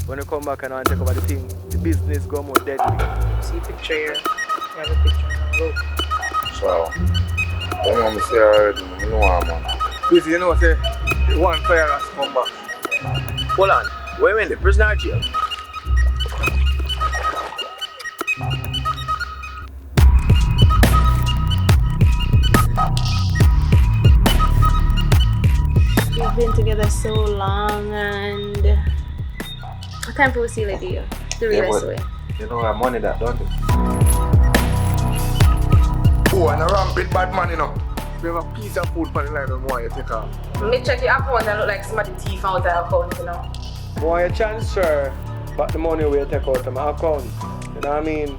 When you come back and I take over the thing, the business go more deadly. See picture here. You have a picture now. Look. So, don't want me to say already, I know I'm man. Busy, you know, say, the one fire has come back. Hold on. Where in the prisoner or jail? We've been together so long and what time we see like the realest way. You know that money that don't it? Oh, and a rampant bad man, you know. We have a piece of food for the line, don't want you take off. Me check your account and look like somebody thief out of account, you know. Want your transfer, but the money will take out of my account. You know what I mean?